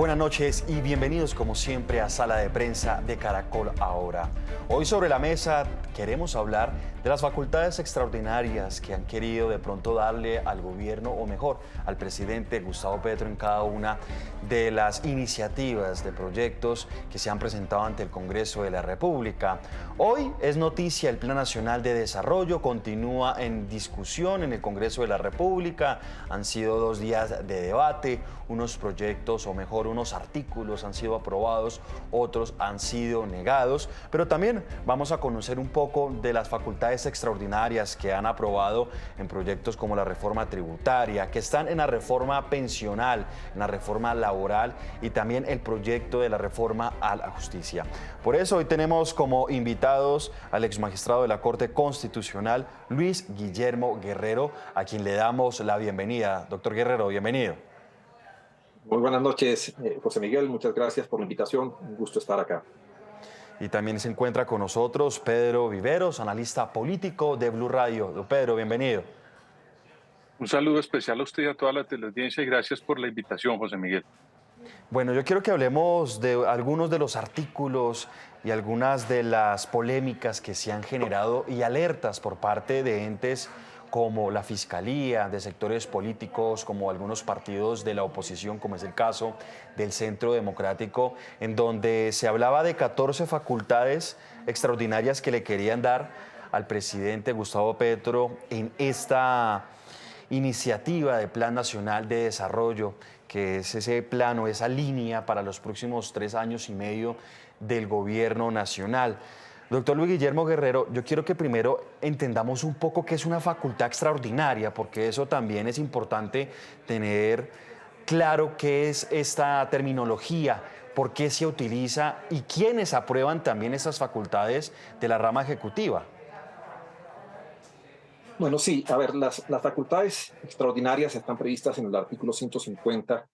Buenas noches y bienvenidos como siempre a Sala de Prensa de Caracol Ahora. Hoy sobre la mesa queremos hablar de las facultades extraordinarias que han querido de pronto darle al gobierno, o mejor, al presidente Gustavo Petro en cada una de las iniciativas de proyectos que se han presentado ante el Congreso de la República. Hoy es noticia el Plan Nacional de Desarrollo, continúa en discusión en el Congreso de la República. Han sido 2 días de debate, unos proyectos, o mejor, unos artículos han sido aprobados, otros han sido negados, pero también vamos a conocer un poco de las facultades extraordinarias que han aprobado en proyectos como la reforma tributaria, que están en la reforma pensional, en la reforma laboral y también el proyecto de la reforma a la justicia. Por eso hoy tenemos como invitados al exmagistrado de la Corte Constitucional, Luis Guillermo Guerrero, a quien le damos la bienvenida. Doctor Guerrero, bienvenido. Muy buenas noches, José Miguel. Muchas gracias por la invitación. Un gusto estar acá. Y también se encuentra con nosotros Pedro Viveros, analista político de Blue Radio. Don Pedro, bienvenido. Un saludo especial a usted y a toda la teleaudiencia y gracias por la invitación, José Miguel. Bueno, yo quiero que hablemos de algunos de los artículos y algunas de las polémicas que se han generado y alertas por parte de entes como la Fiscalía, de sectores políticos, como algunos partidos de la oposición, como es el caso del Centro Democrático, en donde se hablaba de 14 facultades extraordinarias que le querían dar al presidente Gustavo Petro en esta iniciativa de Plan Nacional de Desarrollo, que es ese plano, esa línea para los próximos 3 años y medio del gobierno nacional. Doctor Luis Guillermo Guerrero, yo quiero que primero entendamos un poco qué es una facultad extraordinaria, porque eso también es importante tener claro qué es esta terminología, por qué se utiliza y quiénes aprueban también esas facultades de la rama ejecutiva. Bueno, sí, a ver, las facultades extraordinarias están previstas en el artículo 150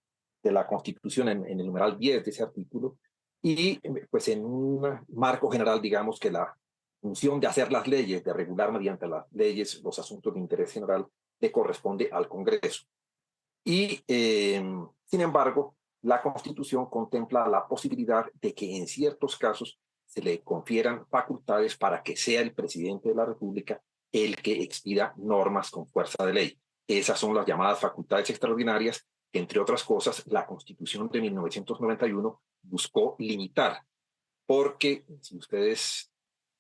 de la Constitución, en el numeral 10 de ese artículo, y pues en un marco general, digamos que la función de hacer las leyes, de regular mediante las leyes los asuntos de interés general, le corresponde al Congreso. Y, sin embargo, la Constitución contempla la posibilidad de que en ciertos casos se le confieran facultades para que sea el presidente de la República el que expida normas con fuerza de ley. Esas son las llamadas facultades extraordinarias que, entre otras cosas, la Constitución de 1991 buscó limitar, porque si ustedes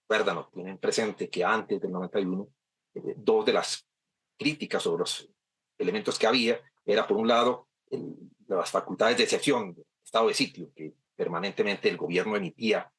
recuerdan o tienen presente que antes del 91, dos de las críticas sobre los elementos que había era, por un lado, las facultades de excepción, estado de sitio, que permanentemente el gobierno emitía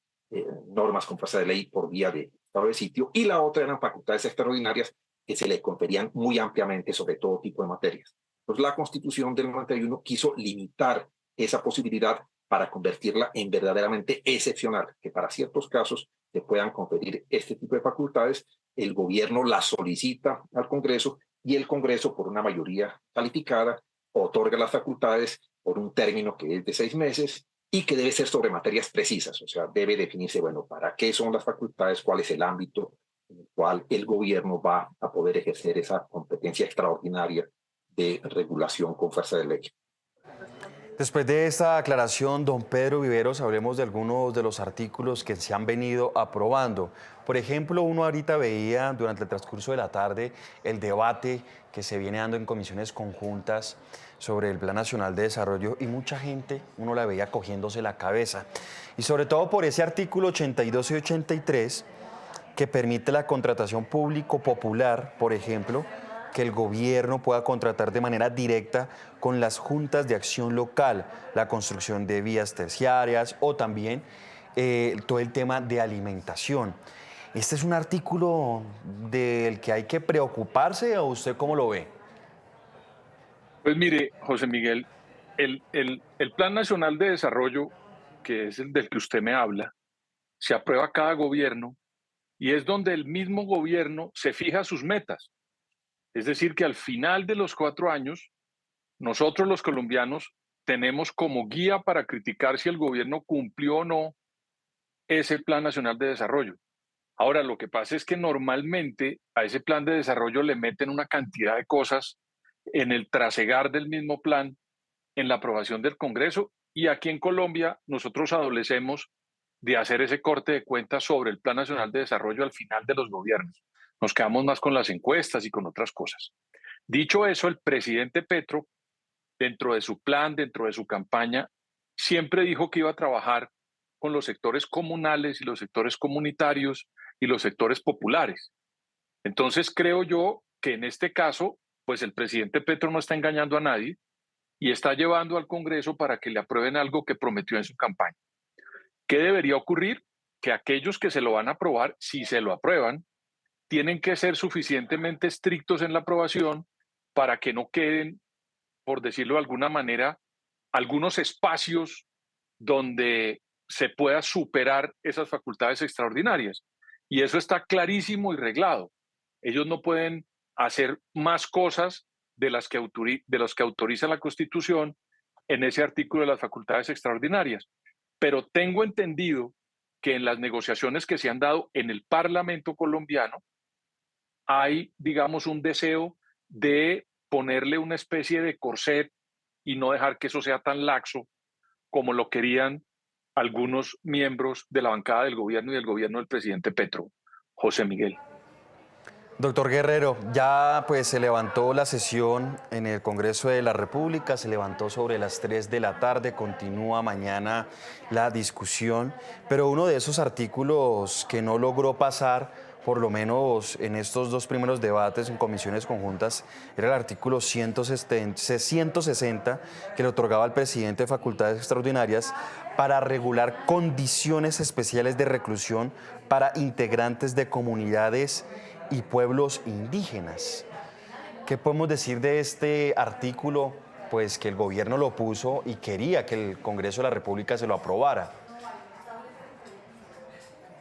normas con fuerza de ley por vía de estado de sitio, y la otra eran facultades extraordinarias que se le conferían muy ampliamente sobre todo tipo de materias. Entonces la Constitución del 91 quiso limitar esa posibilidad para convertirla en verdaderamente excepcional, que para ciertos casos se puedan conferir este tipo de facultades, el gobierno las solicita al Congreso y el Congreso, por una mayoría calificada, otorga las facultades por un término que es de 6 meses y que debe ser sobre materias precisas, o sea, debe definirse, bueno, para qué son las facultades, cuál es el ámbito en el cual el gobierno va a poder ejercer esa competencia extraordinaria de regulación con fuerza de ley. Después de esta aclaración, don Pedro Viveros, hablemos de algunos de los artículos que se han venido aprobando. Por ejemplo, uno ahorita veía durante el transcurso de la tarde el debate que se viene dando en comisiones conjuntas sobre el Plan Nacional de Desarrollo y mucha gente, uno la veía cogiéndose la cabeza. Y sobre todo por ese artículo 82 y 83 que permite la contratación público-popular, por ejemplo, que el gobierno pueda contratar de manera directa con las juntas de acción local, la construcción de vías terciarias o también todo el tema de alimentación. ¿Este es un artículo del que hay que preocuparse o usted cómo lo ve? Pues mire, José Miguel, el Plan Nacional de Desarrollo, que es el del que usted me habla, se aprueba cada gobierno y es donde el mismo gobierno se fija sus metas. Es decir, que al final de los 4 años, nosotros los colombianos tenemos como guía para criticar si el gobierno cumplió o no ese Plan Nacional de Desarrollo. Ahora, lo que pasa es que normalmente a ese plan de desarrollo le meten una cantidad de cosas en el trasegar del mismo plan, en la aprobación del Congreso, Y aquí en Colombia nosotros adolecemos de hacer ese corte de cuentas sobre el Plan Nacional de Desarrollo al final de los gobiernos. Nos quedamos más con las encuestas y con otras cosas. Dicho eso, el presidente Petro, dentro de su plan, dentro de su campaña, siempre dijo que iba a trabajar con los sectores comunales y los sectores comunitarios y los sectores populares. Entonces creo yo que en este caso, pues el presidente Petro no está engañando a nadie y está llevando al Congreso para que le aprueben algo que prometió en su campaña. ¿Qué debería ocurrir? Que aquellos que se lo van a aprobar, si se lo aprueban, tienen que ser suficientemente estrictos en la aprobación para que no queden, por decirlo de alguna manera, algunos espacios donde se pueda superar esas facultades extraordinarias. Y eso está clarísimo y reglado. Ellos no pueden hacer más cosas de las que autoriza la Constitución en ese artículo de las facultades extraordinarias. Pero tengo entendido que en las negociaciones que se han dado en el Parlamento colombiano hay, digamos, un deseo de ponerle una especie de corset y no dejar que eso sea tan laxo como lo querían algunos miembros de la bancada del gobierno y del gobierno del presidente Petro, José Miguel. Doctor Guerrero, ya pues se levantó la sesión en el Congreso de la República, se levantó sobre las 3 de la tarde, continúa mañana la discusión, pero uno de esos artículos que no logró pasar, por lo menos en estos dos primeros debates en comisiones conjuntas, era el artículo 160 que le otorgaba al presidente facultades extraordinarias para regular condiciones especiales de reclusión para integrantes de comunidades y pueblos indígenas. ¿Qué podemos decir de este artículo? Pues que el gobierno lo puso y quería que el Congreso de la República se lo aprobara.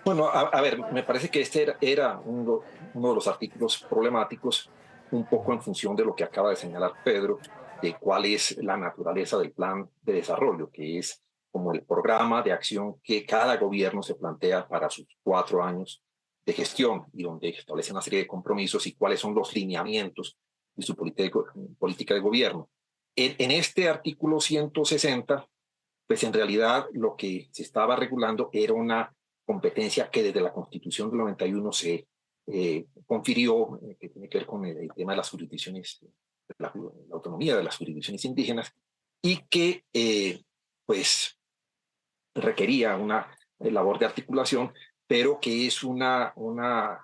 Bueno, a ver, me parece que este era uno de los artículos problemáticos, un poco en función de lo que acaba de señalar Pedro, de cuál es la naturaleza del plan de desarrollo, que es como el programa de acción que cada gobierno se plantea para sus 4 años de gestión y donde establece una serie de compromisos y cuáles son los lineamientos de su política de gobierno. En este artículo 160, pues en realidad lo que se estaba regulando era una competencia que desde la Constitución del 91 se confirió, que tiene que ver con el tema de las jurisdicciones, la autonomía de las jurisdicciones indígenas, y que pues requería una labor de articulación, pero que es una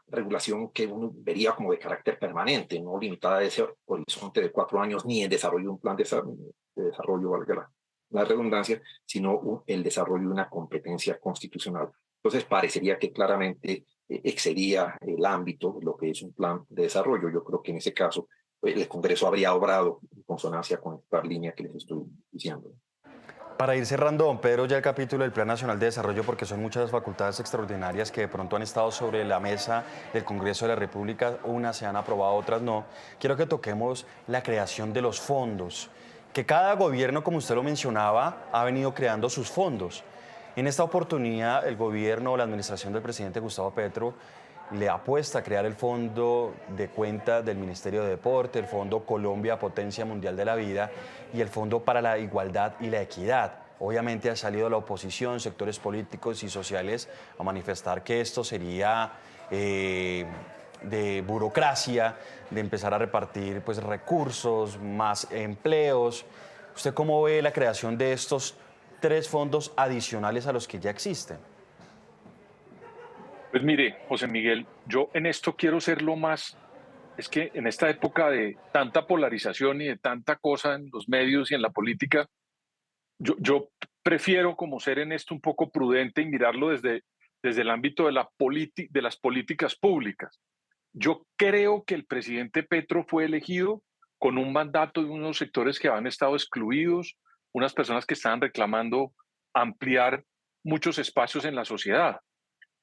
regulación que uno vería como de carácter permanente, no limitada a ese horizonte de 4 años, ni el desarrollo de un plan de desarrollo, valga la redundancia, sino el desarrollo de una competencia constitucional. Entonces parecería que claramente excedía el ámbito de lo que es un plan de desarrollo. Yo creo que en ese caso el Congreso habría obrado en consonancia con esta línea que les estoy diciendo. Para ir cerrando, don Pedro, ya el capítulo del Plan Nacional de Desarrollo, porque son muchas las facultades extraordinarias que de pronto han estado sobre la mesa del Congreso de la República, unas se han aprobado, otras no. Quiero que toquemos la creación de los fondos, que cada gobierno, como usted lo mencionaba, ha venido creando sus fondos. En esta oportunidad, el gobierno, la administración del presidente Gustavo Petro, le apuesta a crear el Fondo de Cuenta del Ministerio de Deporte, el Fondo Colombia Potencia Mundial de la Vida y el Fondo para la Igualdad y la Equidad. Obviamente ha salido la oposición, sectores políticos y sociales a manifestar que esto sería de burocracia, de empezar a repartir pues, recursos, más empleos. ¿Usted cómo ve la creación de estos 3 fondos adicionales a los que ya existen? Pues mire, José Miguel, yo en esto quiero ser lo más, es que en esta época de tanta polarización y de tanta cosa en los medios y en la política, yo prefiero como ser en esto un poco prudente y mirarlo desde el ámbito de de las políticas públicas. Yo creo que el presidente Petro fue elegido con un mandato de unos sectores que habían estado excluidos, unas personas que estaban reclamando ampliar muchos espacios en la sociedad.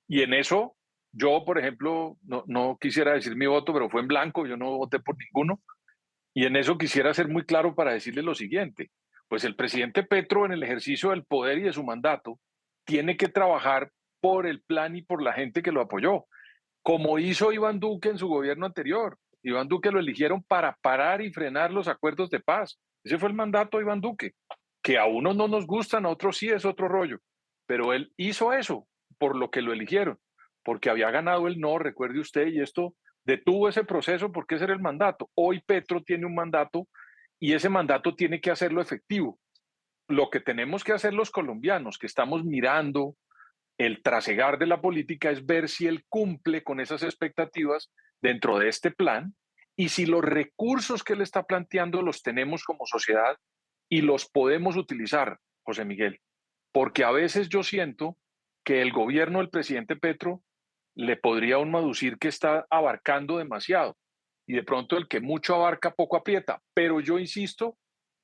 Y en eso, yo, por ejemplo, no quisiera decir mi voto, pero fue en blanco, yo no voté por ninguno. Y en eso quisiera ser muy claro para decirle lo siguiente. Pues el presidente Petro, en el ejercicio del poder y de su mandato, tiene que trabajar por el plan y por la gente que lo apoyó, como hizo Iván Duque en su gobierno anterior. Iván Duque lo eligieron para parar y frenar los acuerdos de paz. Ese fue el mandato de Iván Duque. que a unos no nos gustan, a otros sí, es otro rollo, pero él hizo eso por lo que lo eligieron, porque había ganado el no, recuerde usted, y esto detuvo ese proceso porque ese era el mandato. Hoy Petro tiene un mandato y ese mandato tiene que hacerlo efectivo. Lo que tenemos que hacer los colombianos, que estamos mirando el trasegar de la política, es ver si él cumple con esas expectativas dentro de este plan y si los recursos que él está planteando los tenemos como sociedad y los podemos utilizar, José Miguel. Porque a veces yo siento que el gobierno del presidente Petro le podría a un aducir que está abarcando demasiado y de pronto el que mucho abarca poco aprieta. Pero yo insisto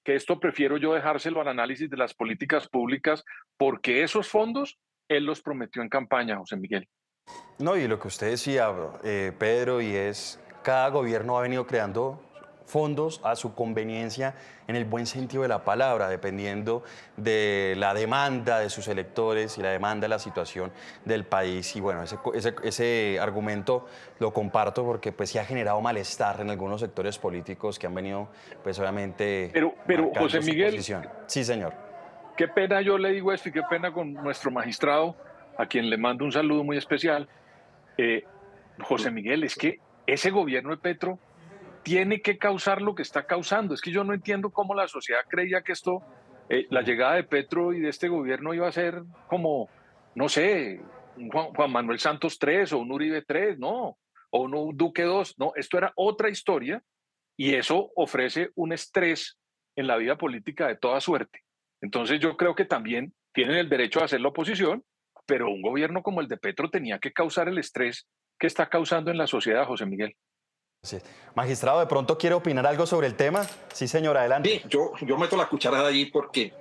que esto prefiero yo dejárselo al análisis de las políticas públicas porque esos fondos él los prometió en campaña, José Miguel. No, y lo que usted decía, Pedro, y es, cada gobierno ha venido creando fondos a su conveniencia en el buen sentido de la palabra, dependiendo de la demanda de sus electores y la demanda de la situación del país. Y bueno, ese argumento lo comparto porque pues sí ha generado malestar en algunos sectores políticos que han venido, pues obviamente, Pero marcando José su Miguel, posición. Sí, señor. qué pena yo le digo esto y qué pena con nuestro magistrado, a quien le mando un saludo muy especial. Eh, José Miguel, es que ese gobierno de Petro tiene que causar lo que está causando. Es que yo no entiendo cómo la sociedad creía que esto, la llegada de Petro y de este gobierno iba a ser como, no sé, un Juan Manuel Santos 3 o un Uribe 3, no, o un Duque 2, no, esto era otra historia y eso ofrece un estrés en la vida política de toda suerte. Entonces yo creo que también tienen el derecho a hacer la oposición, pero un gobierno como el de Petro tenía que causar el estrés que está causando en la sociedad, José Miguel. Sí. Magistrado, ¿de pronto quiere opinar algo sobre el tema? Sí, señor, adelante. Sí, yo meto la cucharada allí porque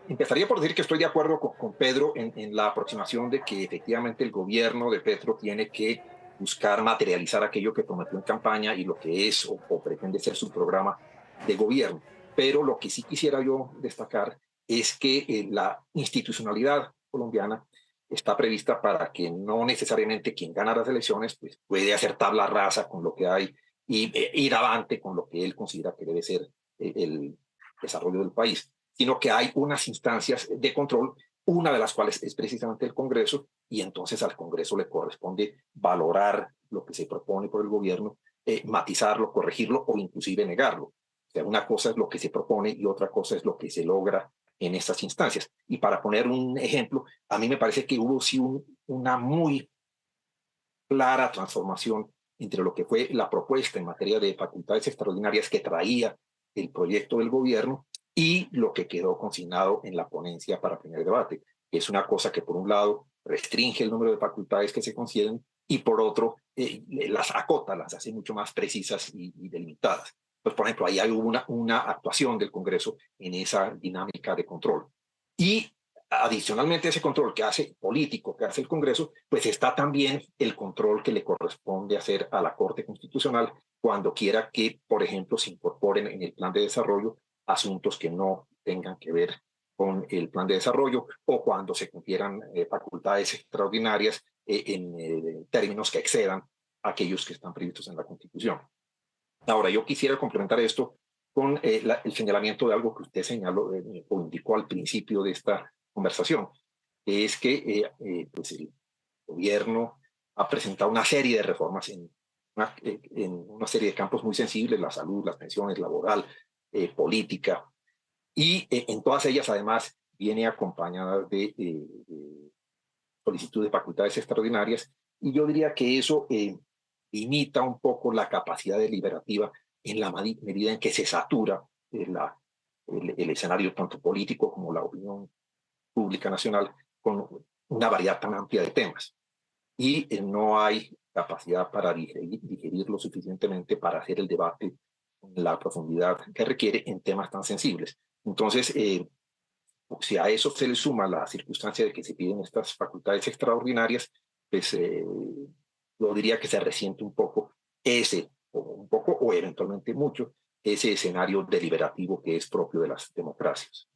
empezaría por decir que estoy de acuerdo con Pedro en la aproximación de que efectivamente el gobierno de Petro tiene que buscar materializar aquello que prometió en campaña y lo que es o pretende ser su programa de gobierno. Pero lo que sí quisiera yo destacar es que la institucionalidad colombiana está prevista para que no necesariamente quien gana las elecciones pues, puede hacer tabla rasa con lo que hay y ir avante con lo que él considera que debe ser el desarrollo del país, sino que hay unas instancias de control, una de las cuales es precisamente el Congreso, y entonces al Congreso le corresponde valorar lo que se propone por el gobierno, matizarlo, corregirlo o inclusive negarlo. O sea, una cosa es lo que se propone y otra cosa es lo que se logra en estas instancias. Y para poner un ejemplo, a mí me parece que hubo sí una muy clara transformación entre lo que fue la propuesta en materia de facultades extraordinarias que traía el proyecto del gobierno y lo que quedó consignado en la ponencia para primer debate. Es una cosa que, por un lado, restringe el número de facultades que se conceden y, por otro, las acota, las hace mucho más precisas y delimitadas. Pues, por ejemplo, ahí hay una actuación del Congreso en esa dinámica de control. Y adicionalmente a ese control que hace político, que hace el Congreso, pues está también el control que le corresponde hacer a la Corte Constitucional cuando quiera que, por ejemplo, se incorporen en el plan de desarrollo asuntos que no tengan que ver con el plan de desarrollo o cuando se confieran facultades extraordinarias en términos que excedan aquellos que están previstos en la Constitución. Ahora, yo quisiera complementar esto con el señalamiento de algo que usted señaló o indicó al principio de esta conversación, es que pues el gobierno ha presentado una serie de reformas en una serie de campos muy sensibles, la salud, las pensiones, laboral, política, y en todas ellas además viene acompañada de solicitud de facultades extraordinarias, y yo diría que eso limita un poco la capacidad deliberativa en la medida en que se satura el escenario tanto político como la opinión pública nacional con una variedad tan amplia de temas. Y no hay capacidad para digerirlo suficientemente para hacer el debate con la profundidad que requiere en temas tan sensibles. Entonces, si a eso se le suma la circunstancia de que se piden estas facultades extraordinarias, pues yo diría que se resiente un poco o eventualmente mucho, ese escenario deliberativo que es propio de las democracias.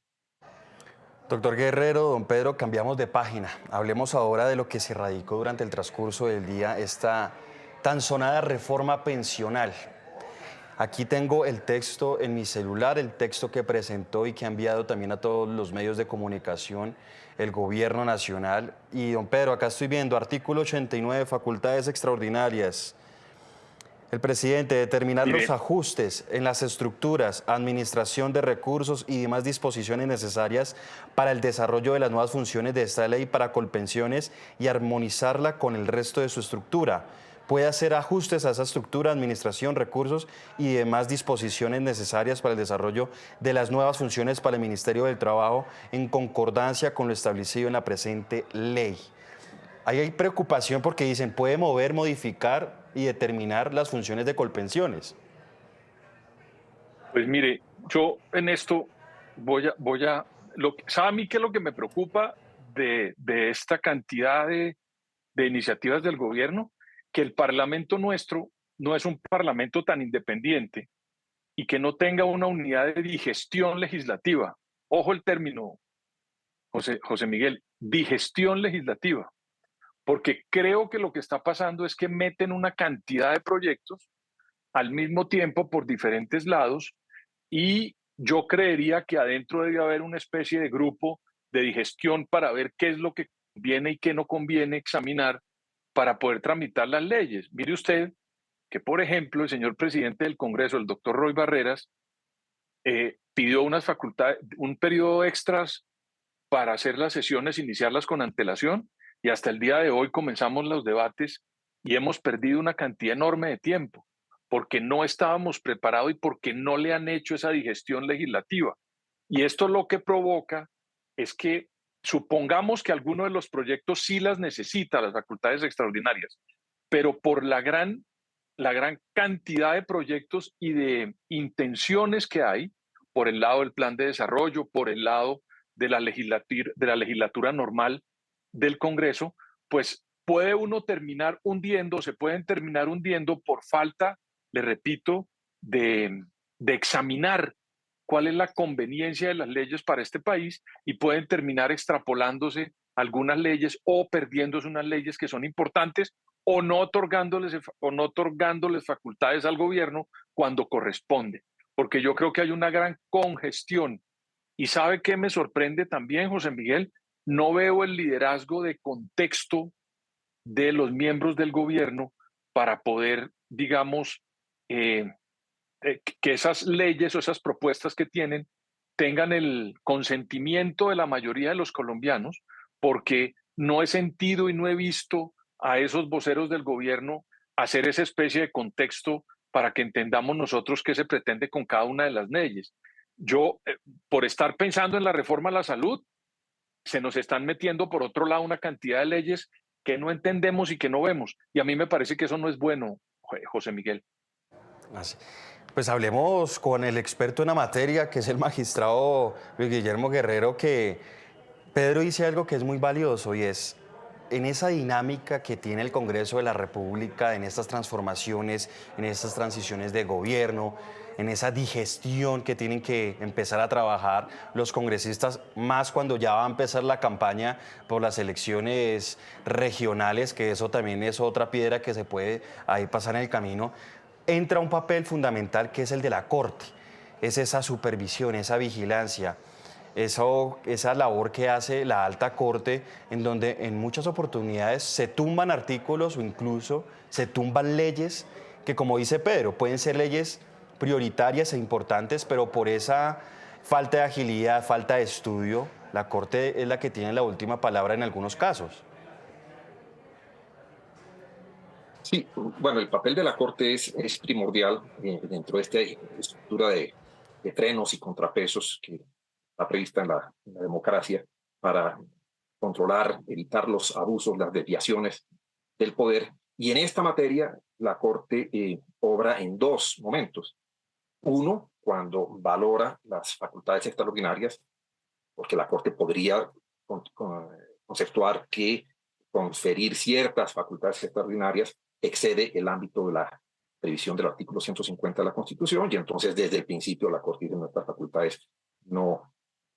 Doctor Guerrero, don Pedro, cambiamos de página. Hablemos ahora de lo que se radicó durante el transcurso del día, esta tan sonada reforma pensional. Aquí tengo el texto en mi celular, el texto que presentó y que ha enviado también a todos los medios de comunicación el gobierno nacional. Y don Pedro, acá estoy viendo artículo 89, facultades extraordinarias. El presidente determinar los Mire, ajustes en las estructuras, administración de recursos y demás disposiciones necesarias para el desarrollo de las nuevas funciones de esta ley para Colpensiones y armonizarla con el resto de su estructura. Puede hacer ajustes a esa estructura, administración, recursos y demás disposiciones necesarias para el desarrollo de las nuevas funciones para el Ministerio del Trabajo en concordancia con lo establecido en la presente ley. Ahí hay preocupación porque dicen puede mover, modificar y determinar las funciones de Colpensiones. pues mire, yo en esto ¿sabe a mí qué es lo que me preocupa de esta cantidad de iniciativas del gobierno? Que el Parlamento nuestro no es un Parlamento tan independiente y que no tenga una unidad de digestión legislativa. Ojo el término, José Miguel, digestión legislativa, porque creo que lo que está pasando es que meten una cantidad de proyectos al mismo tiempo por diferentes lados y yo creería que adentro debe haber una especie de grupo de digestión para ver qué es lo que conviene y qué no conviene examinar para poder tramitar las leyes. Mire usted que, por ejemplo, el señor presidente del Congreso, el doctor Roy Barreras, pidió unas facultades, un periodo extras para hacer las sesiones, iniciarlas con antelación, y hasta el día de hoy comenzamos los debates y hemos perdido una cantidad enorme de tiempo porque no estábamos preparados y porque no le han hecho esa digestión legislativa. Y esto lo que provoca es que supongamos que alguno de los proyectos sí las necesita, las facultades extraordinarias, pero por la gran cantidad de proyectos y de intenciones que hay, por el lado del plan de desarrollo, por el lado de la legislatura normal del Congreso, pues puede uno terminar hundiendo, se pueden terminar hundiendo por falta, le repito, de examinar cuál es la conveniencia de las leyes para este país y pueden terminar extrapolándose algunas leyes o perdiéndose unas leyes que son importantes o no otorgándoles facultades al gobierno cuando corresponde. Porque yo creo que hay una gran congestión. ¿Y sabe qué me sorprende también, José Miguel? No veo el liderazgo de contexto de los miembros del gobierno para poder, digamos, que esas leyes o esas propuestas que tienen tengan el consentimiento de la mayoría de los colombianos, porque no he sentido y no he visto a esos voceros del gobierno hacer esa especie de contexto para que entendamos nosotros qué se pretende con cada una de las leyes. Yo, por estar pensando en la reforma a la salud, se nos están metiendo por otro lado una cantidad de leyes que no entendemos y que no vemos. Y a mí me parece que eso no es bueno, José Miguel. Así. Pues hablemos con el experto en la materia, que es el magistrado Luis Guillermo Guerrero, que Pedro dice algo que es muy valioso y es en esa dinámica que tiene el Congreso de la República, en estas transformaciones, en estas transiciones de gobierno, en esa digestión que tienen que empezar a trabajar los congresistas, más cuando ya va a empezar la campaña por las elecciones regionales, que eso también es otra piedra que se puede ahí pasar en el camino, entra un papel fundamental que es el de la Corte. Es esa supervisión, esa vigilancia, esa labor que hace la alta corte, en donde en muchas oportunidades se tumban artículos o incluso se tumban leyes que, como dice Pedro, pueden ser leyes prioritarias e importantes, pero por esa falta de agilidad, falta de estudio, la Corte es la que tiene la última palabra en algunos casos. Sí, bueno, el papel de la Corte es primordial dentro de esta estructura de frenos y contrapesos que está prevista en la democracia para controlar, evitar los abusos, las desviaciones del poder. Y en esta materia, la Corte obra en dos momentos. Uno, cuando valora las facultades extraordinarias, porque la Corte podría conceptuar que conferir ciertas facultades extraordinarias excede el ámbito de la previsión del artículo 150 de la Constitución, y entonces desde el principio la Corte dice nuestras facultades no.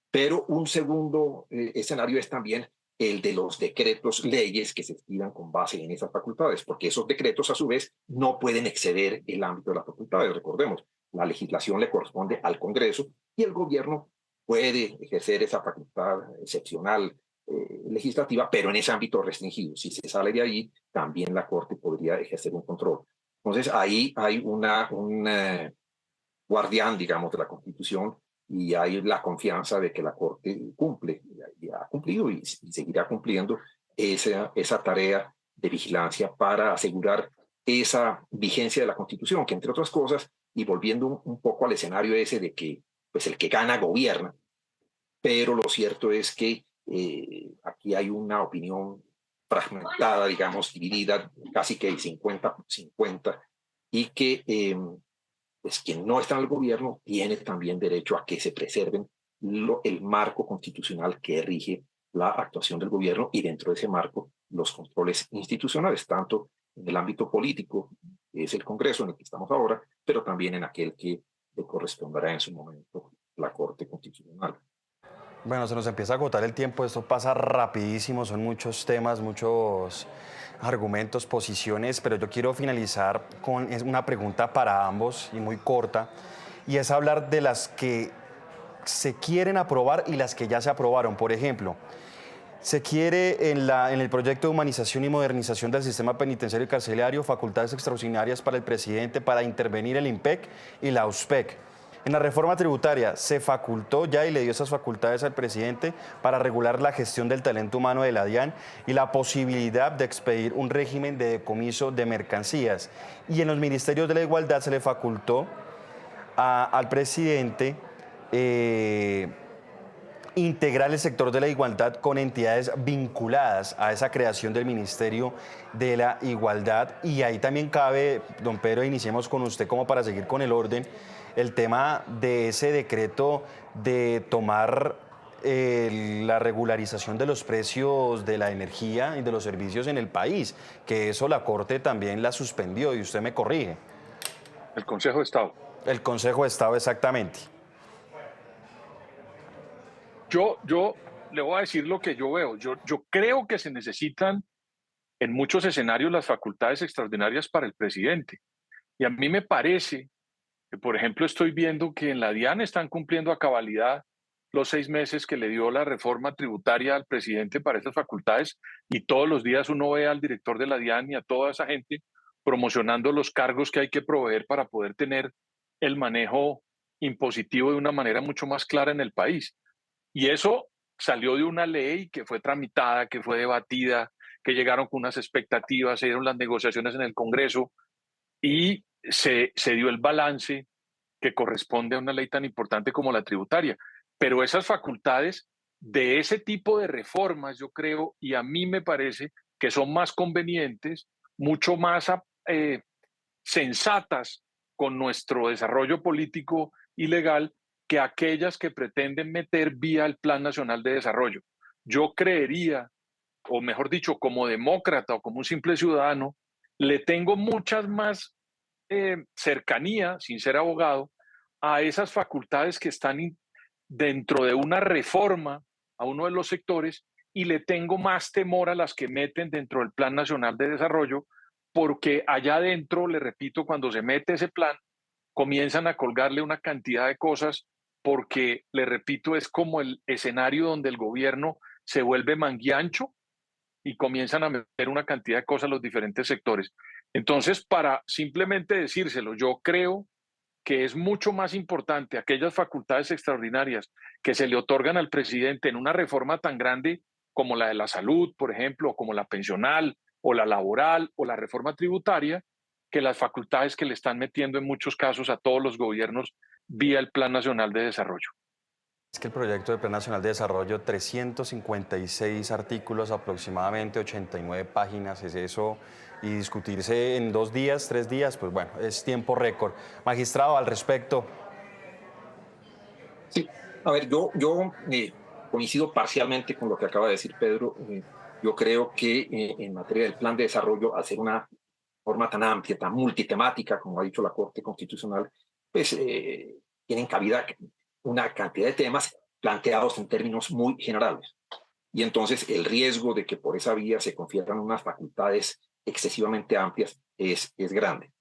Pero un segundo escenario es también el de los decretos leyes que se expidan con base en esas facultades, porque esos decretos a su vez no pueden exceder el ámbito de las facultades. Recordemos, la legislación le corresponde al Congreso y el gobierno puede ejercer esa facultad excepcional legislativa, pero en ese ámbito restringido. Si se sale de ahí, también la Corte podría ejercer un control. Entonces, ahí hay un guardián, digamos, de la Constitución, y hay la confianza de que la Corte cumple, y ha cumplido y seguirá cumpliendo esa tarea de vigilancia para asegurar esa vigencia de la Constitución, que entre otras cosas, y volviendo un poco al escenario ese de que pues el que gana gobierna, pero lo cierto es que aquí hay una opinión fragmentada, digamos, dividida casi que 50-50, y que pues quien no está en el gobierno tiene también derecho a que se preserven el marco constitucional que rige la actuación del gobierno, y dentro de ese marco los controles institucionales, tanto en el ámbito político, que es el Congreso en el que estamos ahora, pero también en aquel que le corresponderá en su momento la Corte Constitucional. Bueno, se nos empieza a agotar el tiempo, esto pasa rapidísimo, son muchos temas, muchos argumentos, posiciones, pero yo quiero finalizar con una pregunta para ambos y muy corta, y es hablar de las que se quieren aprobar y las que ya se aprobaron. Por ejemplo, se quiere en el proyecto de humanización y modernización del sistema penitenciario y carcelario facultades extraordinarias para el presidente para intervenir el IMPEC y la USPEC. En la reforma tributaria se facultó ya y le dio esas facultades al presidente para regular la gestión del talento humano de la DIAN y la posibilidad de expedir un régimen de decomiso de mercancías. Y en los ministerios de la igualdad se le facultó al presidente integrar el sector de la igualdad con entidades vinculadas a esa creación del Ministerio de la Igualdad. Y ahí también cabe, don Pedro, iniciemos con usted como para seguir con el orden, el tema de ese decreto de tomar la regularización de los precios de la energía y de los servicios en el país, que eso la Corte también la suspendió, y usted me corrige. El Consejo de Estado. El Consejo de Estado, exactamente. Yo le voy a decir lo que yo veo. Yo creo que se necesitan en muchos escenarios las facultades extraordinarias para el presidente. Y a mí me parece que, por ejemplo, estoy viendo que en la DIAN están cumpliendo a cabalidad los 6 meses que le dio la reforma tributaria al presidente para esas facultades, y todos los días uno ve al director de la DIAN y a toda esa gente promocionando los cargos que hay que proveer para poder tener el manejo impositivo de una manera mucho más clara en el país. Y eso salió de una ley que fue tramitada, que fue debatida, que llegaron con unas expectativas, se dieron las negociaciones en el Congreso y se dio el balance que corresponde a una ley tan importante como la tributaria. Pero esas facultades de ese tipo de reformas, yo creo, y a mí me parece que son más convenientes, mucho más sensatas con nuestro desarrollo político y legal, que aquellas que pretenden meter vía el Plan Nacional de Desarrollo. Yo creería, o mejor dicho, como demócrata o como un simple ciudadano, le tengo muchas más cercanía, sin ser abogado, a esas facultades que están dentro de una reforma a uno de los sectores, y le tengo más temor a las que meten dentro del Plan Nacional de Desarrollo, porque allá adentro, le repito, cuando se mete ese plan, comienzan a colgarle una cantidad de cosas, porque, le repito, es como el escenario donde el gobierno se vuelve manguiancho y comienzan a meter una cantidad de cosas a los diferentes sectores. Entonces, para simplemente decírselo, yo creo que es mucho más importante aquellas facultades extraordinarias que se le otorgan al presidente en una reforma tan grande como la de la salud, por ejemplo, o como la pensional, o la laboral, o la reforma tributaria, que las facultades que le están metiendo en muchos casos a todos los gobiernos vía el Plan Nacional de Desarrollo. Es que el proyecto del Plan Nacional de Desarrollo, 356 artículos, aproximadamente 89 páginas, es eso, y discutirse en 2 días, 3 días, pues bueno, es tiempo récord. Magistrado, al respecto. Sí, a ver, yo coincido parcialmente con lo que acaba de decir Pedro. Yo creo que en materia del plan de desarrollo, al ser una forma tan amplia, tan multitemática, como ha dicho la Corte Constitucional, pues tienen cabida una cantidad de temas planteados en términos muy generales. y entonces el riesgo de que por esa vía se confieran unas facultades excesivamente amplias es grande.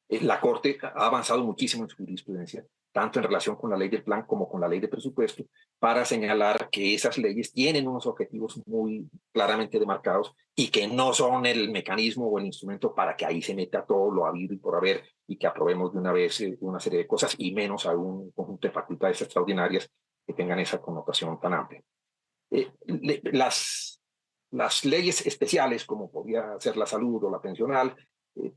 La Corte ha avanzado muchísimo en su jurisprudencia, tanto en relación con la ley del plan como con la ley de presupuesto, para señalar que esas leyes tienen unos objetivos muy claramente demarcados y que no son el mecanismo o el instrumento para que ahí se meta todo lo habido y por haber y que aprobemos de una vez una serie de cosas y menos a un conjunto de facultades extraordinarias que tengan esa connotación tan amplia. Las leyes especiales, como podría ser la salud o la pensional,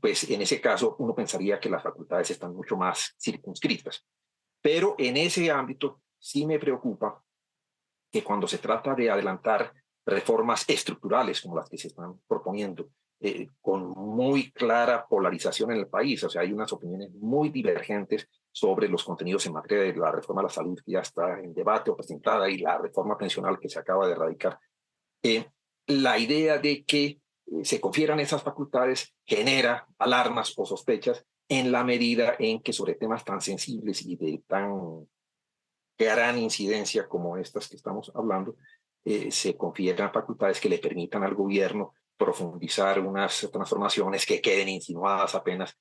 pues en ese caso uno pensaría que las facultades están mucho más circunscritas. Pero en ese ámbito sí me preocupa que cuando se trata de adelantar reformas estructurales como las que se están proponiendo, con muy clara polarización en el país, o sea, hay unas opiniones muy divergentes sobre los contenidos en materia de la reforma a la salud que ya está en debate o presentada y la reforma pensional que se acaba de erradicar. La idea de que se confieran esas facultades genera alarmas o sospechas en la medida en que sobre temas tan sensibles y de tan gran incidencia como estas que estamos hablando, se confieran facultades que le permitan al gobierno profundizar unas transformaciones que queden insinuadas apenas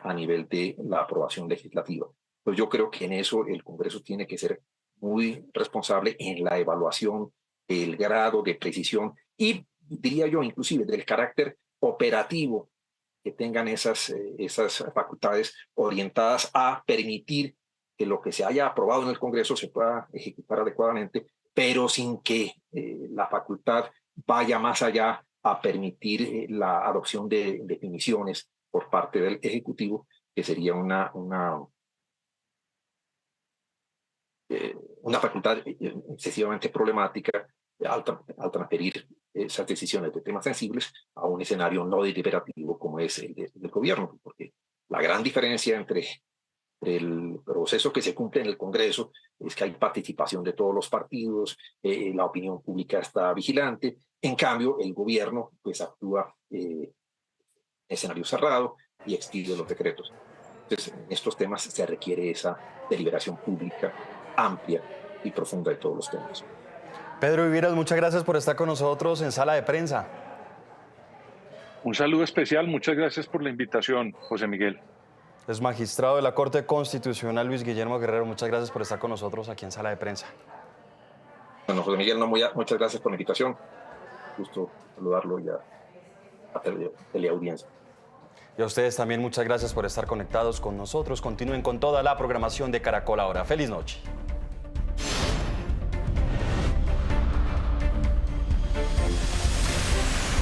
a nivel de la aprobación legislativa. Pues yo creo que en eso el Congreso tiene que ser muy responsable en la evaluación del grado de precisión y, diría yo, inclusive del carácter operativo que tengan esas facultades orientadas a permitir que lo que se haya aprobado en el Congreso se pueda ejecutar adecuadamente, pero sin que la facultad vaya más allá a permitir la adopción de definiciones por parte del Ejecutivo, que sería una facultad excesivamente problemática al transferir esas decisiones de temas sensibles a un escenario no deliberativo como es el del gobierno, porque la gran diferencia entre el proceso que se cumple en el Congreso es que hay participación de todos los partidos, la opinión pública está vigilante, en cambio el gobierno pues actúa en escenario cerrado y expide los decretos. Entonces en estos temas se requiere esa deliberación pública amplia y profunda de todos los temas. Pedro Viveros, muchas gracias por estar con nosotros en Sala de Prensa. Un saludo especial, muchas gracias por la invitación, José Miguel. Es magistrado de la Corte Constitucional Luis Guillermo Guerrero, muchas gracias por estar con nosotros aquí en Sala de Prensa. Bueno, José Miguel, muchas gracias por la invitación. Gusto saludarlo y a teleaudiencia. Y a ustedes también muchas gracias por estar conectados con nosotros. Continúen con toda la programación de Caracol Ahora. ¡Feliz noche!